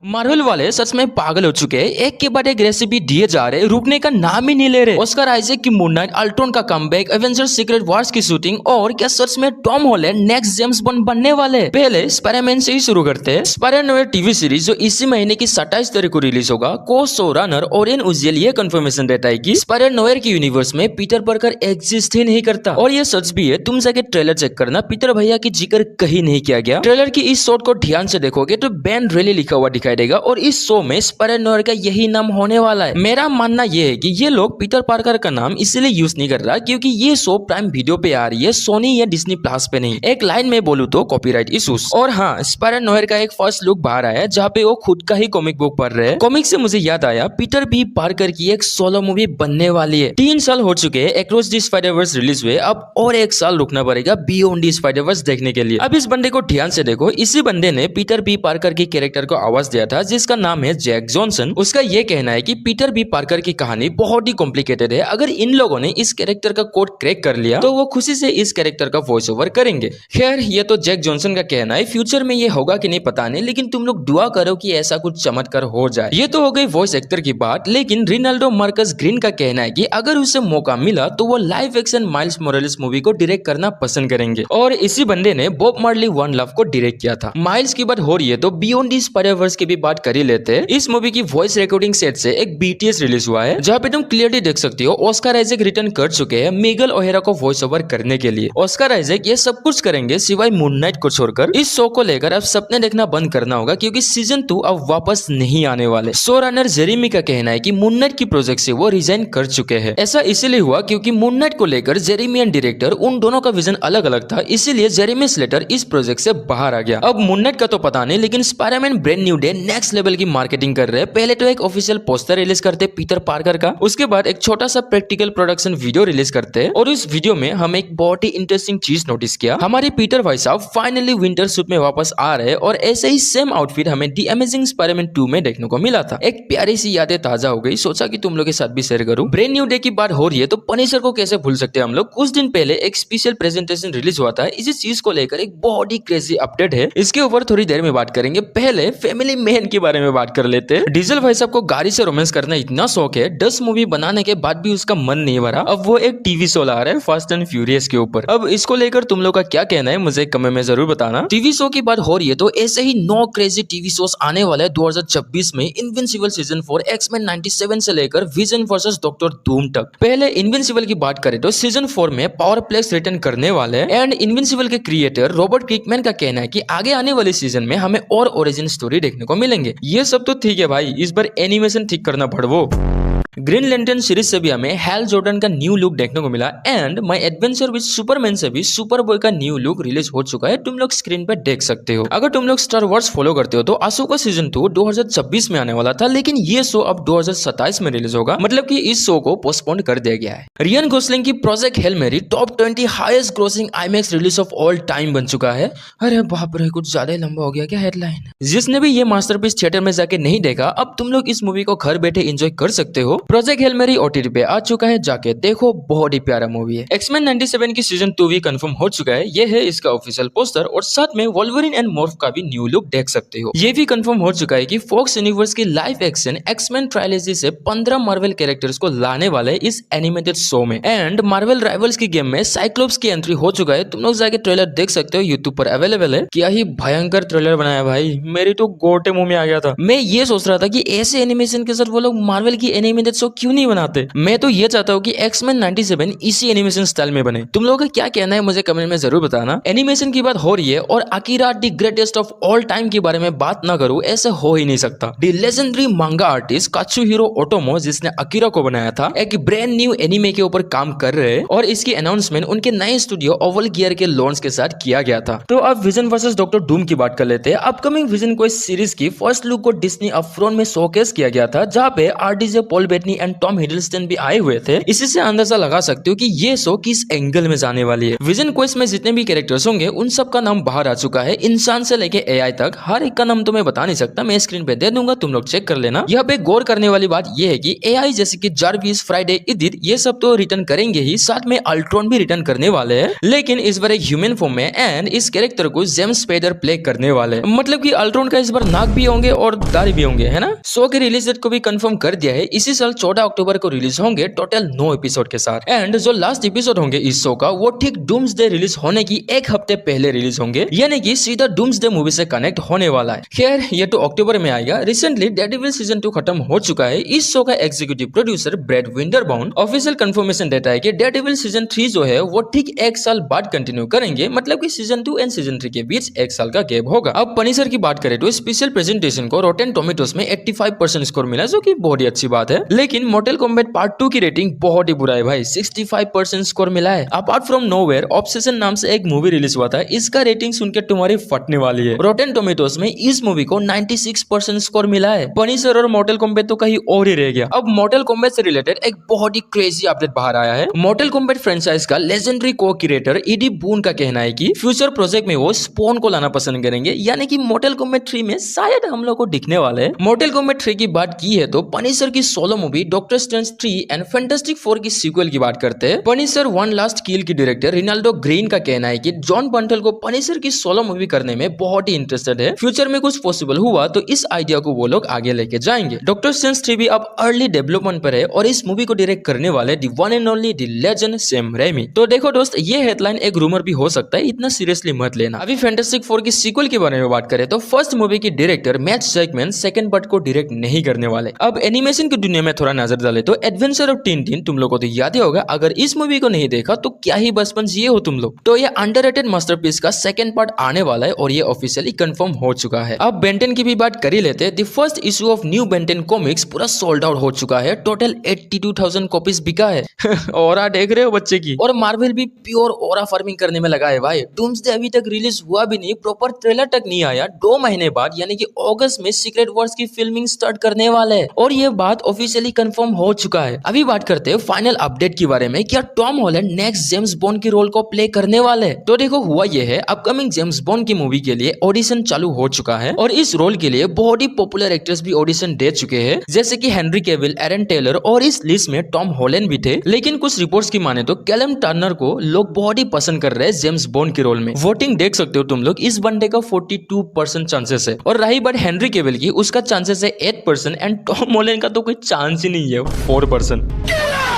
Marvel वाले सच में पागल हो चुके हैं। एक के बाद एक रेसिपी दिए जा रहे, रुकने का नाम ही नहीं ले रहे। ऑस्कर आइजैक की मून नाइट, अल्ट्रॉन का कमबैक, एवेंजर्स सीक्रेट वॉर्स की शूटिंग और क्या सच में Tom Holland next James bond बनने वाले। पहले स्पाइडरमैन से ही शुरू करते हैं। स्पाइडर-नोवे टीवी सीरीज जो इसी महीने की 27 तारीख को रिलीज होगा, को शो रनर ओरियन उजिएल ये कंफर्मेशन देता है कि स्पाइडर-नोवे की यूनिवर्स में पीटर पार्कर एग्जिस्ट ही नहीं करता। और ये सच भी है, तुम जाके ट्रेलर चेक करना, पीटर भैया की जिक्र कहीं नहीं किया गया। ट्रेलर की इस शॉट को ध्यान से देखोगे तो बैन रेली लिखा हुआ दिखाई देगा और इस शो में स्पाइडर-नोवे का यही नाम होने वाला है। मेरा मानना यह है कि ये लोग पीटर पार्कर का नाम इसलिए यूज नहीं कर रहा क्योंकि ये शो प्राइम वीडियो पे आ रही है, सोनी या डिज्नी प्लस पे नहीं। एक लाइन में बोलूं तो कॉपीराइट इश्यूज। और हाँ, स्पाइडर-नोवे का एक फर्स्ट लुक बाहर आया है जहाँ पे वो खुद का ही कॉमिक बुक पढ़ रहे हैं। कॉमिक से मुझे याद आया, पीटर बी पार्कर की एक सोलो मूवी बनने वाली है। 3 साल हो चुके हैं अक्रॉस द स्पाइडर-वर्स रिलीज हुए, अब और 1 साल रुकना पड़ेगा बियॉन्ड द स्पाइडर-वर्स देखने के लिए। अब इस बंदे को ध्यान से देखो, इसी बंदे ने पीटर बी पार्कर की कैरेक्टर को आवाज दिया था जिसका नाम है जैक जॉनसन। उसका ये कहना है कि पीटर बी पार्कर की कहानी बहुत ही कॉम्प्लिकेटेड है, अगर इन लोगों ने इस कैरेक्टर का कोड क्रैक कर लिया तो वो खुशी से इस कैरेक्टर का वॉइस ओवर करेंगे। खैर, ये तो जैक जॉनसन का कहना है, फ्यूचर में ये होगा कि नहीं पता नहीं, लेकिन तुम लोग दुआ करो कि ऐसा कुछ चमत्कार हो जाए। ये तो हो गई वॉइस एक्टर की बात, लेकिन रिनाल्डो मार्कस ग्रीन का कहना है कि अगर उसे मौका मिला तो वो live action miles Morales movie को डायरेक्ट करना पसंद करेंगे। और इसी बंदे ने बॉब मार्ली वन लव को डायरेक्ट किया था। माइल्स की बात हो रही है तो बियॉन्ड द स्पाइडर-वर्स की भी बात कर ही लेते हैं। इस मूवी की वॉइस रिकॉर्डिंग सेट से एक बीटीएस रिलीज हुआ है जहाँ पे तुम क्लियरली देख सकते हो ऑस्कर आइजैक रिटर्न कर चुके हैं मिगेल ओहेरा को वॉइस ओवर करने के लिए। ऑस्कर आइजैक ये सब कुछ करेंगे सिवाय मून नाइट को छोड़कर। इस शो को लेकर अब सपने देखना बंद करना होगा क्योंकि सीजन 2 अब वापस नहीं आने वाले। शो रनर जेरेमी का कहना है कि मून नाइट की प्रोजेक्ट से वो रिजाइन कर चुके हैं। ऐसा इसलिए हुआ क्योंकि मून नाइट को लेकर जेरेमी एंड डायरेक्टर उन दोनों का विजन अलग अलग था, इसीलिए जेरेमी स्लेटर इस प्रोजेक्ट से बाहर आ गया। अब मून नाइट का तो पता नहीं, लेकिन Spiderman brand new day next level की मार्केटिंग कर रहे हैं। पहले तो एक ऑफिशियल पोस्टर रिलीज करते पीटर पार्कर का, उसके बाद एक छोटा सा प्रैक्टिकल प्रोडक्शन वीडियो रिलीज करते हैं और इस वीडियो में हम एक बहुत ही इंटरेस्टिंग चीज नोटिस किया। हमारे पीटर भाई साहब फाइनली विंटर सूट में वापस आ रहे हैं और ऐसे ही सेम आउटफिट हमें दी अमेजिंग स्पाइडरमैन 2 में देखने को मिला था। एक प्यारी सी यादें ताजा हो गई, सोचा कि तुम लोग के साथ भी शेयर करूं। ब्रांड न्यू डे की बात हो रही है तो पनिशर को कैसे भूल सकते हैं हम लोग। कुछ दिन पहले एक स्पेशल प्रेजेंटेशन रिलीज हुआ था, इसी चीज को लेकर एक बहुत ही क्रेजी अपडेट है, इसके ऊपर थोड़ी देर में बात करेंगे। पहले फैमिली मैन के बारे में बात कर लेते हैं। डीजल भाई साहब को गाड़ी से रोमांस करना इतना शौक है, 10 मूवी बनाने के बाद भी उसका मन नहीं भरा। अब वो एक टीवी शो ला रहा है फास्ट एंड फ्यूरियस के ऊपर। अब इसको लेकर तुम लोग का क्या कहना है मुझे कमेंट में जरूर बताना। टीवी शो की बात हो रही है तो ऐसे ही 9 क्रेजी टीवी शोज आने वाले हैं 2026 में। इनविंसिबल सीजन 4, एक्समैन 97 से लेकर विजन वर्सेस डॉक्टर डूम तक। पहले इनविंसिबल की बात करें तो सीजन 4 में पावर प्लेक्स रिटर्न करने वाले हैं एंड इनविंसिबल के क्रिएटर रॉबर्ट किकमैन का कहना है कि आगे आने वाले सीजन में हमें और ओरिजिन स्टोरी देखने को मिलेंगे। ये सब तो ठीक है भाई, इस बार एनिमेशन ठीक करना पड़वो। ग्रीन लैंटर्न सीरीज से भी हमें हैल जॉर्डन का न्यू लुक देखने को मिला and my adventure with Superman से भी सुपरबॉय का न्यू लुक रिलीज हो चुका है, तुम लोग स्क्रीन पर देख सकते हो। अगर तुम लोग स्टार वॉर्स फॉलो करते हो तो अशोका सीजन 2 2026 में आने वाला था, लेकिन ये शो अब 2027 में रिलीज होगा, मतलब कि इस शो को पोस्टपोन कर दिया गया है। रियन गोसलिंग की प्रोजेक्ट हेल मेरी top 20 highest grossing IMAX release of all time बन चुका है। अरे बाप रे, कुछ ज्यादा लंबा हो गया क्या हेडलाइन। जिसने भी ये मास्टरपीस थिएटर में जाके नहीं देखा, अब तुम लोग इस मूवी को घर बैठे एंजॉय कर सकते हो। प्रोजेक्ट हेल मेरी ओटीटी पे आ चुका है, जाके देखो, बहुत ही प्यारा मूवी है। एक्समैन 97 की सीजन 2 भी कंफर्म हो चुका है, ये है इसका ऑफिशियल पोस्टर और साथ में वोल्वरिन एंड मॉर्फ का भी न्यू लुक देख सकते हो। ये भी कंफर्म हो चुका है कि फॉक्स यूनिवर्स की लाइव एक्शन एक्समैन ट्रायलॉजी से 15 मार्वल कैरेक्टर्स को लाने वाले इस एनिमेटेड शो में। एंड मार्वल राइवल्स की गेम में साइक्लोप्स की एंट्री हो चुका है, तुम लोग जाके ट्रेलर देख सकते हो, यूट्यूब पर अवेलेबल है। क्या ही भयंकर ट्रेलर बनाया भाई, मेरी तो गोटे मुंह में आ गया था। मैं ये सोच रहा था कि ऐसे एनिमेशन के साथ वो लोग मार्वल की एनिमेटेड शो क्यों नहीं बनाते। मैं तो ये चाहता हूँ कि एक्समैन 97 इसी एनिमेशन स्टाइल में बने। तुम लोगों का क्या कहना है मुझे कमेंट में जरूर बताना। एनिमेशन की बात हो रही है और Akira the greatest of all time के बारे में बात ना करूं, ऐसा हो ही नहीं सकता। द लेजेंडरी मांगा आर्टिस्ट कात्सुहिरो ओटोमो, जिसने अकीरा को बनाया था, एक ब्रांड न्यू एनिमे के ऊपर काम कर रहे हैं और इसकी अनाउंसमेंट उनके नए स्टूडियो ओवल गियर के लॉन्च के साथ किया गया था। तो अब विजन वर्सेस डॉक्टर डूम की बात कर लेते हैं। अपकमिंग विजन को इस सीरीज की फर्स्ट लुक को डिज्नी अपफ्रंट में शोकेस किया गया था, जहाँ पे RDJ Paul Berry Bettany and Tom Hiddleston भी आए हुए थे। इसी से अंदाजा लगा सकते हो कि ये शो किस एंगल में जाने वाली है। विजन क्वेस्ट में जितने भी कैरेक्टर्स होंगे उन सब का नाम बाहर आ चुका है, इंसान से लेके एआई तक। हर एक का नाम तो मैं बता नहीं सकता, मैं स्क्रीन पे दे दूंगा, तुम लोग चेक कर लेना। यहाँ पे गौर करने वाली बात यह है कि एआई जैसे कि जार्विस, फ्राइडे, इदित ये सब तो रिटर्न करेंगे ही, साथ में अल्ट्रॉन भी रिटर्न करने वाले हैं, लेकिन इस बार एक ह्यूमन फॉर्म में। एंड इस कैरेक्टर को जेम्स स्पेडर प्ले करने वाले, मतलब कि अल्ट्रॉन का इस बार नाक भी होंगे और दाढ़ी भी होंगे, है ना। शो के रिलीज डेट को भी कंफर्म कर दिया है, इसी साल 14 अक्टूबर को रिलीज होंगे, टोटल 9 एपिसोड के साथ। एंड जो लास्ट एपिसोड होंगे इस शो का वो ठीक डूम्सडे रिलीज होने की एक हफ्ते पहले रिलीज होंगे, यानी कि सीधा डूम्सडे मूवी से कनेक्ट होने वाला है। खैर ये तो अक्टूबर में आएगा। रिसेंटली डेयरडेविल सीजन 2 खत्म हो चुका है। इस शो का executive producer Brad Winderbaum official confirmation देता है कि डेयरडेविल सीजन 3 जो है वो ठीक एक साल बाद कंटिन्यू करेंगे, मतलब कि सीजन 2 एंड सीजन 3 के बीच एक साल का गैप होगा। अब पनिशर की बात करें तो स्पेशल प्रेजेंटेशन को रोटेन टोमेटोस में 85% स्कोर मिला, जो कि बहुत ही अच्छी बात है। लेकिन मोर्टल कॉम्बैट पार्ट 2 की रेटिंग बहुत ही बुरा है भाई, 65% स्कोर मिला है। अपार्ट फ्रॉम नोवेयर ऑब्सेशन नाम से एक मूवी रिलीज हुआ था, इसका रेटिंग सुनकर तुम्हारी फटने वाली है। रोटेन टोमेटोस में इस मूवी को 96% स्कोर मिला है। पनिशर और मोर्टल कॉम्बैट तो कहीं और ही रह गया। अब मोर्टल कॉम्बैट से रिलेटेड एक बहुत ही क्रेजी अपडेट बाहर आया है। मोर्टल कॉम्बैट फ्रेंचाइज का लेजेंडरी को-क्रिएटर ईडी बून का कहना है कि फ्यूचर प्रोजेक्ट में वो स्पॉन को लाना पसंद करेंगे, यानी कि मोर्टल कॉम्बैट 3 में शायद हम लोग को दिखने वाले हैं। मोर्टल कॉम्बैट 3 की बात की है तो पनिशर की solo movie doctor strange 3 and fantastic 4 की सीक्वल की बात करते हैं। पनिशर वन लास्ट किल की डायरेक्टर रिनाल्डो ग्रीन का कहना है कि जॉन बंटल को पनिशर की सोलो मूवी करने में बहुत ही इंटरेस्टेड है। फ्यूचर में कुछ पॉसिबल हुआ तो इस आइडिया को वो लोग आगे लेके जाएंगे। डॉक्टर स्ट्रेंज 3 भी अब अर्ली डेवलपमेंट पर है और इस मूवी को डायरेक्ट करने वाले the one and only the legend Sam Raimi. तो देखो दोस्त, ये हेडलाइन एक रूमर भी हो सकता है, इतना सीरियसली मत लेना। अभी फैंटास्टिक 4 की सीक्वल के बारे में बात करें तो फर्स्ट मूवी की director Matt Shakman second part को डायरेक्ट नहीं करने वाले। अब एनिमेशन की दुनिया में थोड़ा नजर डाले तो एडवेंचर ऑफ टिंटिन तुम लोगों को तो याद ही होगा, अगर इस मूवी को नहीं देखा तो क्या ही बचपन जिए हो तुम लोग। तो ये अंडररेटेड मास्टरपीस का सेकंड पार्ट आने वाला है और ये ऑफिशियली कंफर्म हो चुका है। अब बेंटेन की भी बात कर ही लेते हैं। The first issue of new Ben Ten comics पूरा सोल्ड आउट हो चुका है, टोटल 82,000 कॉपीज बिका है। ऑरा देख रहे हो बच्चे की। और मार्वल भी प्योर ऑरा फार्मिंग करने में लगा है भाई। डूम्सडे अभी तक रिलीज हुआ भी नहीं, प्रॉपर ट्रेलर तक नहीं आया। 2 महीने बाद यानी कि अगस्त में सीक्रेट वॉर्स की फिल्मिंग स्टार्ट करने वाले हैं और ये बात ऑफिशियली कंफर्म हो चुका है। अभी बात करते हैं फाइनल अपडेट के बारे में। क्या Tom Holland next James bond की रोल को प्ले करने वाले हैं? तो देखो हुआ ये है, अपकमिंग जेम्स बॉन्ड की मूवी के लिए ऑडिशन चालू हो चुका है और इस रोल के लिए बहुत ही पॉपुलर एक्टर्स भी ऑडिशन दे चुके हैं, जैसे कि हेनरी कैविल, एरन टेलर और इस लिस्ट में टॉम हॉलैंड भी थे। लेकिन कुछ रिपोर्ट्स की माने तो कैलम टर्नर को लोग बहुत ही पसंद कर रहे हैं जेम्स बॉन्ड की रोल में। वोटिंग देख सकते हो तुम लोग, इस बंदे का 42% चांसेस है। और रही बात हेनरी कैविल की, उसका चांसेस है 8% एंड टॉम हॉलैंड का तो कोई चांस ही नहीं है, 4%।